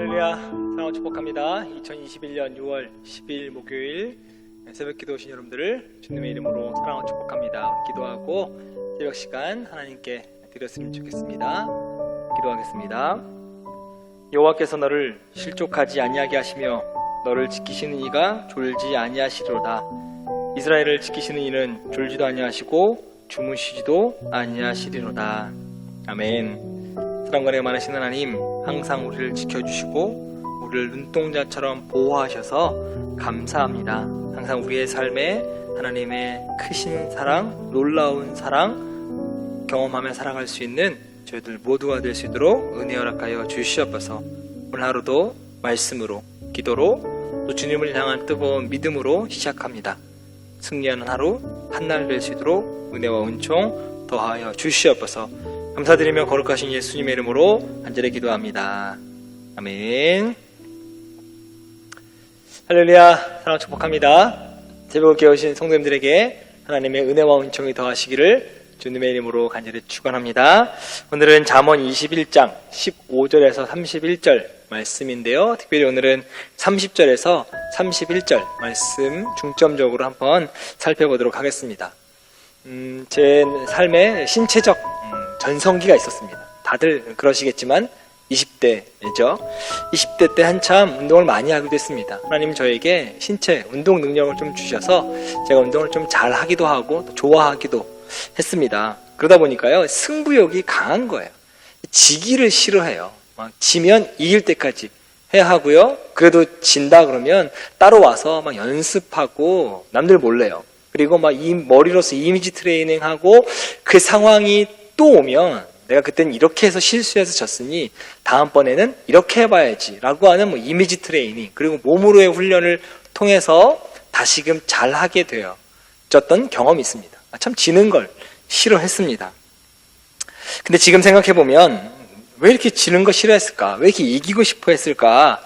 할렐루야, 사랑을 축복합니다. 2021년 6월 10일 목요일 새벽 기도 오신 여러분들을 주님의 이름으로 사랑을 축복합니다. 기도하고 새벽 시간 하나님께 드렸으면 좋겠습니다. 기도하겠습니다. 여호와께서 너를 실족하지 아니하게 하시며 너를 지키시는 이가 졸지 아니하시리로다. 이스라엘을 지키시는 이는 졸지도 아니하시고 주무시지도 아니하시리로다. 아멘. 사랑과 은혜가 많으신 하나님, 항상 우리를 지켜주시고 우리를 눈동자처럼 보호하셔서 감사합니다. 항상 우리의 삶에 하나님의 크신 사랑, 놀라운 사랑 경험하며 살아갈 수 있는 저희들 모두가 될 수 있도록 은혜 허락하여 주시옵소서. 오늘 하루도 말씀으로, 기도로, 또 주님을 향한 뜨거운 믿음으로 시작합니다. 승리하는 하루, 한날 될 수 있도록 은혜와 은총 더하여 주시옵소서. 감사드리며 거룩하신 예수님의 이름으로 간절히 기도합니다. 아멘. 할렐루야, 사랑 축복합니다. 새벽을 깨우신 성도님들에게 하나님의 은혜와 은총이 더하시기를 주님의 이름으로 간절히 축원합니다. 오늘은 잠언 21장 15절에서 31절 말씀인데요. 특별히 오늘은 30절에서 31절 말씀 중점적으로 한번 살펴보도록 하겠습니다. 제 삶에 신체적 전성기가 있었습니다. 다들 그러시겠지만 20대죠. 20대 때 한참 운동을 많이 하기도 했습니다. 하나님 저에게 신체 운동 능력을 좀 주셔서 제가 운동을 좀 잘 하기도 하고 또 좋아하기도 했습니다. 그러다 보니까요, 승부욕이 강한 거예요. 지기를 싫어해요. 막 지면 이길 때까지 해야 하고요. 그래도 진다 그러면 따로 와서 막 연습하고 남들 몰래요. 그리고 막 머리로서 이미지 트레이닝하고 그 상황이 또 오면 내가 그때는 이렇게 해서 실수해서 졌으니 다음번에는 이렇게 해봐야지 라고 하는 이미지 트레이닝, 그리고 몸으로의 훈련을 통해서 다시금 잘하게 되어졌던 경험이 있습니다. 참 지는 걸 싫어했습니다. 근데 지금 생각해보면 왜 이렇게 지는 거 싫어했을까? 왜 이렇게 이기고 싶어 했을까?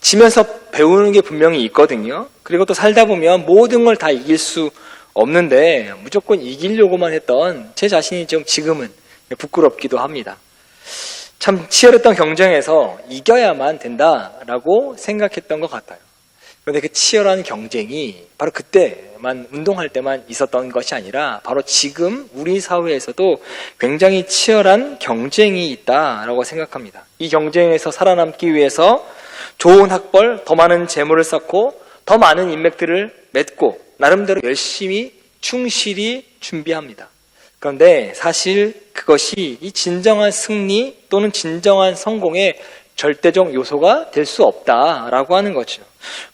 지면서 배우는 게 분명히 있거든요. 그리고 또 살다 보면 모든 걸 다 이길 수 없는데 무조건 이기려고만 했던 제 자신이 좀 지금은 부끄럽기도 합니다. 참 치열했던 경쟁에서 이겨야만 된다라고 생각했던 것 같아요. 그런데 그 치열한 경쟁이 바로 그때만 운동할 때만 있었던 것이 아니라 바로 지금 우리 사회에서도 굉장히 치열한 경쟁이 있다라고 생각합니다. 이 경쟁에서 살아남기 위해서 좋은 학벌, 더 많은 재물을 쌓고 더 많은 인맥들을 맺고 나름대로 열심히 충실히 준비합니다. 그런데 사실 그것이 이 진정한 승리 또는 진정한 성공의 절대적 요소가 될 수 없다라고 하는 거죠.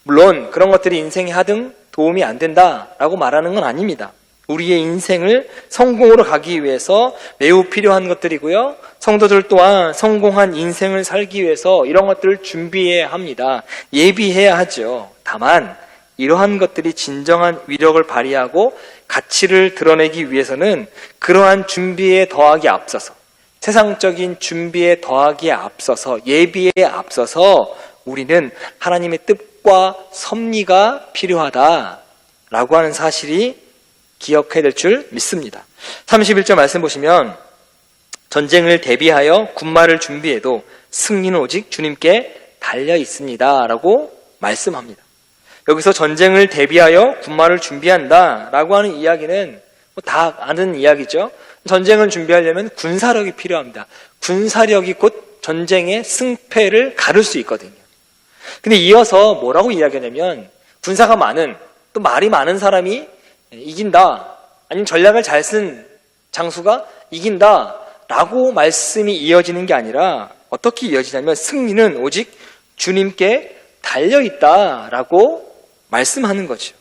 물론 그런 것들이 인생에 하등 도움이 안 된다라고 말하는 건 아닙니다. 우리의 인생을 성공으로 가기 위해서 매우 필요한 것들이고요. 성도들 또한 성공한 인생을 살기 위해서 이런 것들을 준비해야 합니다. 예비해야 하죠. 다만 이러한 것들이 진정한 위력을 발휘하고 가치를 드러내기 위해서는 그러한 준비에 더하기 앞서서, 세상적인 준비에 더하기에 앞서서, 예비에 앞서서 우리는 하나님의 뜻과 섭리가 필요하다라고 하는 사실이 기억해야 될 줄 믿습니다. 31절 말씀 보시면 전쟁을 대비하여 군마를 준비해도 승리는 오직 주님께 달려 있습니다 라고 말씀합니다. 여기서 전쟁을 대비하여 군마를 준비한다 라고 하는 이야기는 다 아는 이야기죠. 전쟁을 준비하려면 군사력이 필요합니다. 군사력이 곧 전쟁의 승패를 가를 수 있거든요. 근데 이어서 뭐라고 이야기하냐면 군사가 많은, 또 말이 많은 사람이 이긴다, 아니면 전략을 잘 쓴 장수가 이긴다 라고 말씀이 이어지는 게 아니라 어떻게 이어지냐면 승리는 오직 주님께 달려있다라고 말씀하는 거죠.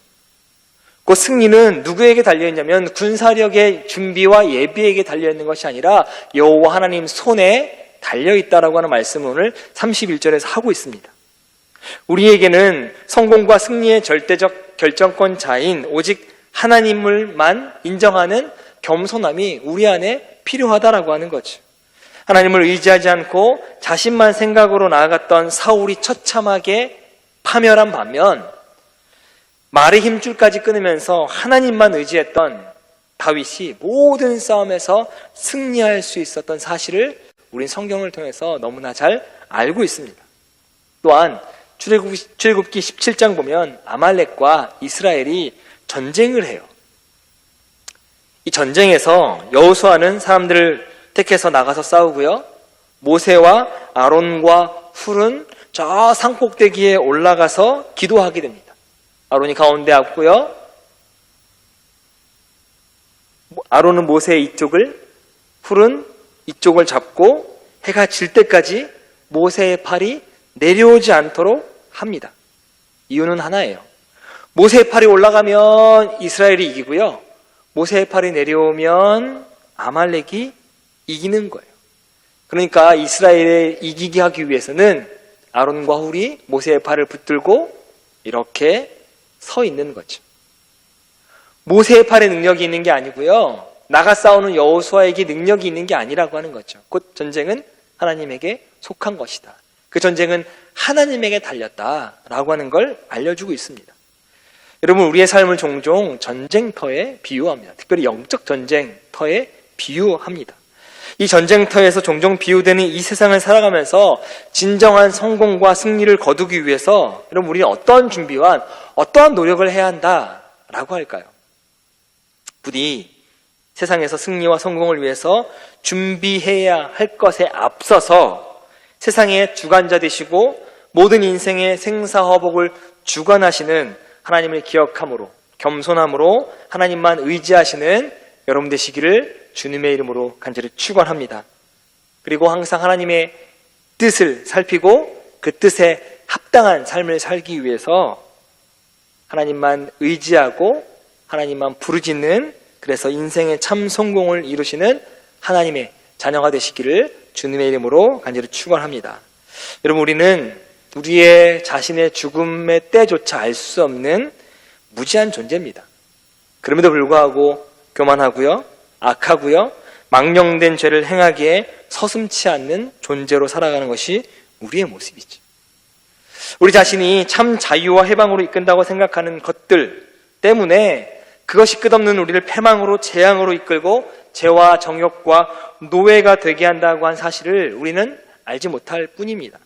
그 승리는 누구에게 달려있냐면 군사력의 준비와 예비에게 달려있는 것이 아니라 여호와 하나님 손에 달려있다라고 하는 말씀을 오늘 31절에서 하고 있습니다. 우리에게는 성공과 승리의 절대적 결정권자인 오직 하나님을만 인정하는 겸손함이 우리 안에 필요하다라고 하는 거죠. 하나님을 의지하지 않고 자신만 생각으로 나아갔던 사울이 처참하게 파멸한 반면 말의 힘줄까지 끊으면서 하나님만 의지했던 다윗이 모든 싸움에서 승리할 수 있었던 사실을 우린 성경을 통해서 너무나 잘 알고 있습니다. 또한 출애굽기 17장 보면 아말렉과 이스라엘이 전쟁을 해요. 이 전쟁에서 여호수아는 사람들을 택해서 나가서 싸우고요. 모세와 아론과 훌은 저 산꼭대기에 올라가서 기도하게 됩니다. 아론이 가운데 앉고요. 아론은 모세의 이쪽을, 훌은 이쪽을 잡고 해가 질 때까지 모세의 팔이 내려오지 않도록 합니다. 이유는 하나예요. 모세의 팔이 올라가면 이스라엘이 이기고요. 모세의 팔이 내려오면 아말렉이 이기는 거예요. 그러니까 이스라엘을 이기게 하기 위해서는 아론과 훌이 모세의 팔을 붙들고 이렇게 서 있는 거죠. 모세의 팔에 능력이 있는 게 아니고요. 나가 싸우는 여호수아에게 능력이 있는 게 아니라고 하는 거죠. 곧 전쟁은 하나님에게 속한 것이다. 그 전쟁은 하나님에게 달렸다라고 하는 걸 알려주고 있습니다. 여러분, 우리의 삶을 종종 전쟁터에 비유합니다. 특별히 영적 전쟁터에 비유합니다. 이 전쟁터에서 종종 비유되는 이 세상을 살아가면서 진정한 성공과 승리를 거두기 위해서 여러분, 우리는 어떠한 준비와 어떠한 노력을 해야 한다라고 할까요? 부디 세상에서 승리와 성공을 위해서 준비해야 할 것에 앞서서 세상의 주관자 되시고 모든 인생의 생사화복을 주관하시는 하나님을 기억함으로, 겸손함으로 하나님만 의지하시는 여러분 되시기를 주님의 이름으로 간절히 축원합니다. 그리고 항상 하나님의 뜻을 살피고 그 뜻에 합당한 삶을 살기 위해서 하나님만 의지하고 하나님만 부르짖는, 그래서 인생의 참 성공을 이루시는 하나님의 자녀가 되시기를 주님의 이름으로 간절히 축원합니다. 여러분, 우리는 우리의 자신의 죽음의 때조차 알 수 없는 무지한 존재입니다. 그럼에도 불구하고 교만하고요, 악하고요, 망령된 죄를 행하기에 서슴치 않는 존재로 살아가는 것이 우리의 모습이죠. 우리 자신이 참 자유와 해방으로 이끈다고 생각하는 것들 때문에 그것이 끝없는 우리를 패망으로 재앙으로 이끌고 죄와 정욕과 노예가 되게 한다고 한 사실을 우리는 알지 못할 뿐입니다.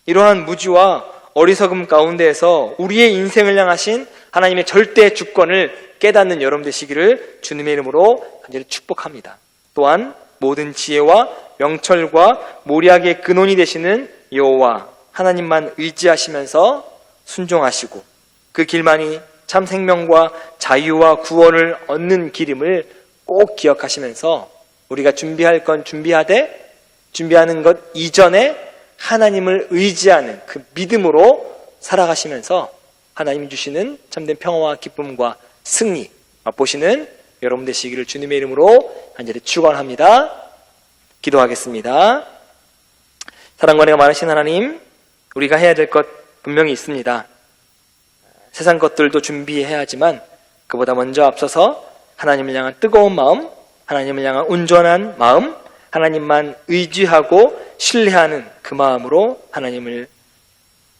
이러한 무지와 어리석음 가운데에서 우리의 인생을 향하신 하나님의 절대 주권을 깨닫는 여러분 되시기를 주님의 이름으로 간절히 축복합니다. 또한 모든 지혜와 명철과 모략의 근원이 되시는 여호와 하나님만 의지하시면서 순종하시고 그 길만이 참 생명과 자유와 구원을 얻는 길임을 꼭 기억하시면서 우리가 준비할 건 준비하되 준비하는 것 이전에 하나님을 의지하는 그 믿음으로 살아가시면서 하나님이 주시는 참된 평화와 기쁨과 승리 맛보시는 여러분 되시기를 주님의 이름으로 간절히 축원합니다. 기도하겠습니다. 사랑과 은혜가 많으신 하나님, 우리가 해야 될 것 분명히 있습니다. 세상 것들도 준비해야 하지만 그보다 먼저 앞서서 하나님을 향한 뜨거운 마음, 하나님을 향한 온전한 마음, 하나님만 의지하고 신뢰하는 그 마음으로 하나님을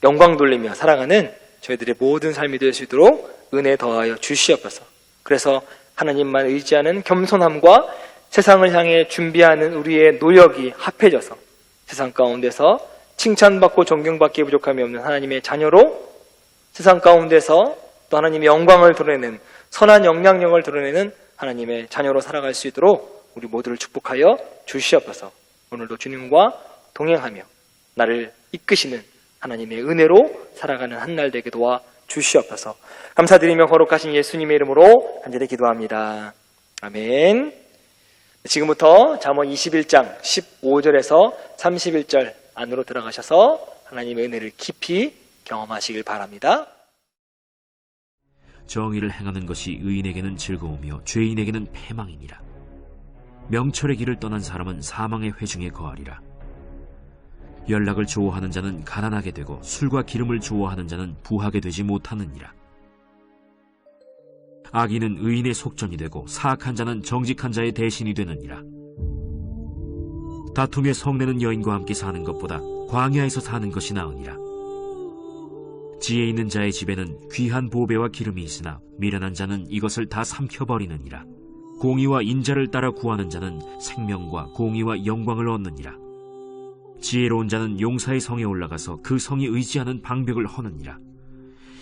영광 돌리며 살아가는 저희들의 모든 삶이 될 수 있도록 은혜 더하여 주시옵소서. 그래서 하나님만 의지하는 겸손함과 세상을 향해 준비하는 우리의 노력이 합해져서 세상 가운데서 칭찬받고 존경받기에 부족함이 없는 하나님의 자녀로 세상 가운데서 또 하나님의 영광을 드러내는 선한 영향력을 드러내는 하나님의 자녀로 살아갈 수 있도록 우리 모두를 축복하여 주시옵소서. 오늘도 주님과 동행하며 나를 이끄시는 하나님의 은혜로 살아가는 한 날 되게 도와 주시옵소서. 감사드리며 거룩하신 예수님의 이름으로 간절히 기도합니다. 아멘. 지금부터 잠언 21장 15절에서 31절 안으로 들어가셔서 하나님의 은혜를 깊이 경험하시길 바랍니다. 정의를 행하는 것이 의인에게는 즐거우며 죄인에게는 패망이니라. 명철의 길을 떠난 사람은 사망의 회중에 거하리라. 연락을 좋아하는 자는 가난하게 되고 술과 기름을 좋아하는 자는 부하게 되지 못하느니라. 악인은 의인의 속전이 되고 사악한 자는 정직한 자의 대신이 되느니라. 다툼에 성내는 여인과 함께 사는 것보다 광야에서 사는 것이 나으니라. 지혜 있는 자의 집에는 귀한 보배와 기름이 있으나 미련한 자는 이것을 다 삼켜버리느니라. 공의와 인자를 따라 구하는 자는 생명과 공의와 영광을 얻느니라. 지혜로운 자는 용사의 성에 올라가서 그 성이 의지하는 방벽을 허느니라.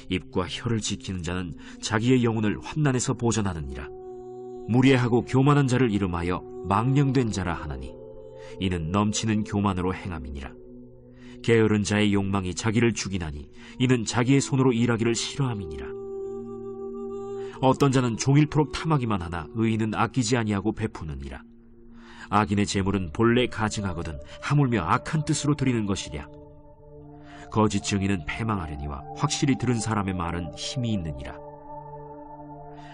입과 혀를 지키는 자는 자기의 영혼을 환난에서 보전하느니라. 무례하고 교만한 자를 이름하여 망령된 자라 하나니 이는 넘치는 교만으로 행함이니라. 게으른 자의 욕망이 자기를 죽이나니 이는 자기의 손으로 일하기를 싫어함이니라. 어떤 자는 종일토록 탐하기만 하나 의인은 아끼지 아니하고 베푸느니라. 악인의 재물은 본래 가증하거든 하물며 악한 뜻으로 드리는 것이랴. 거짓 증인은 패망하려니와 확실히 들은 사람의 말은 힘이 있느니라.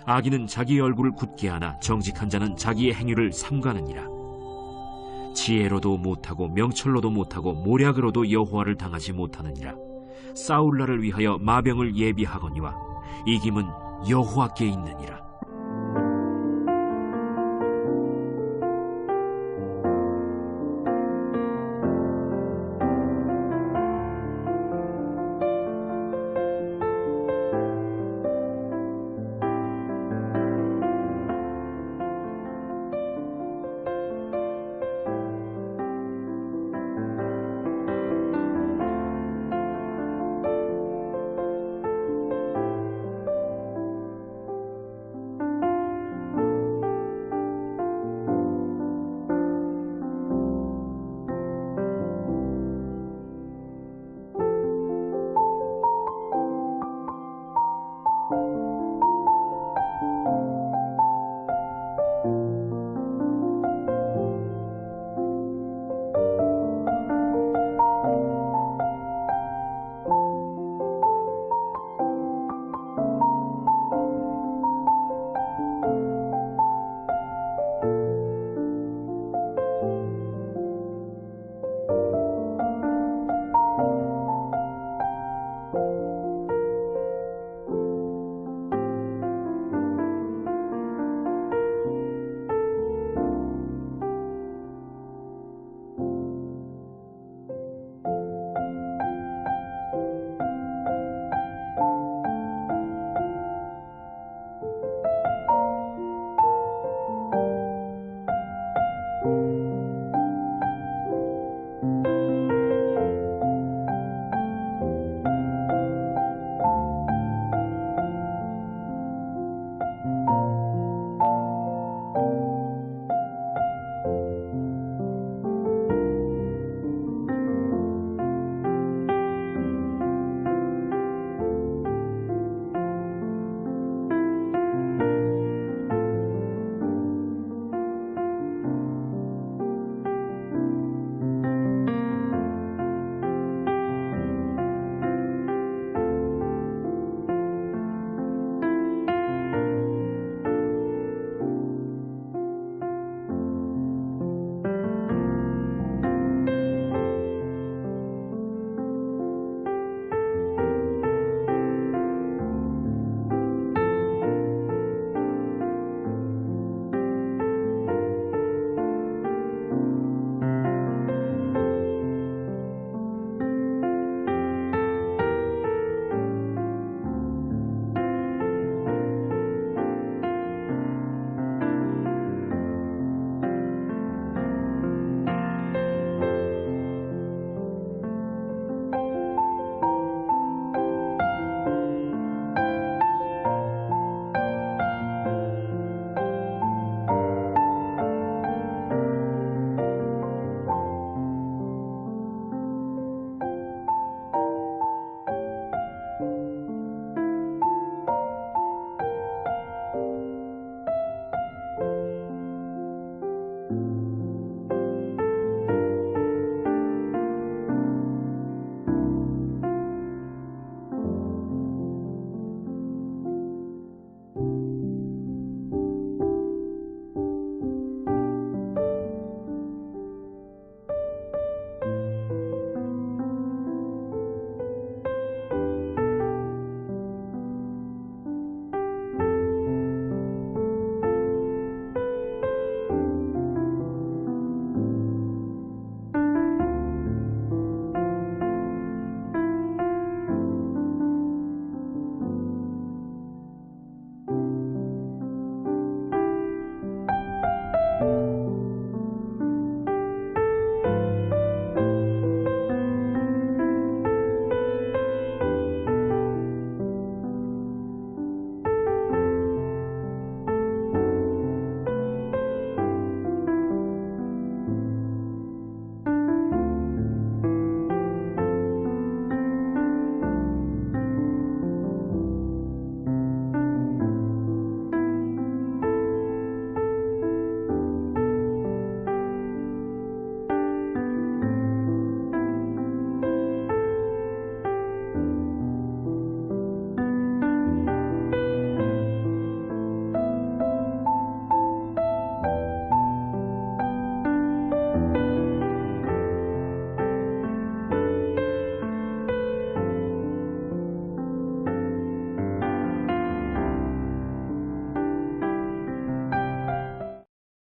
악인은 자기의 얼굴을 굳게 하나 정직한 자는 자기의 행위를 삼가느니라. 지혜로도 못하고 명철로도 못하고 모략으로도 여호와를 당하지 못하느니라. 싸울 날을 위하여 마병을 예비하거니와 이김은 여호와께 있느니라.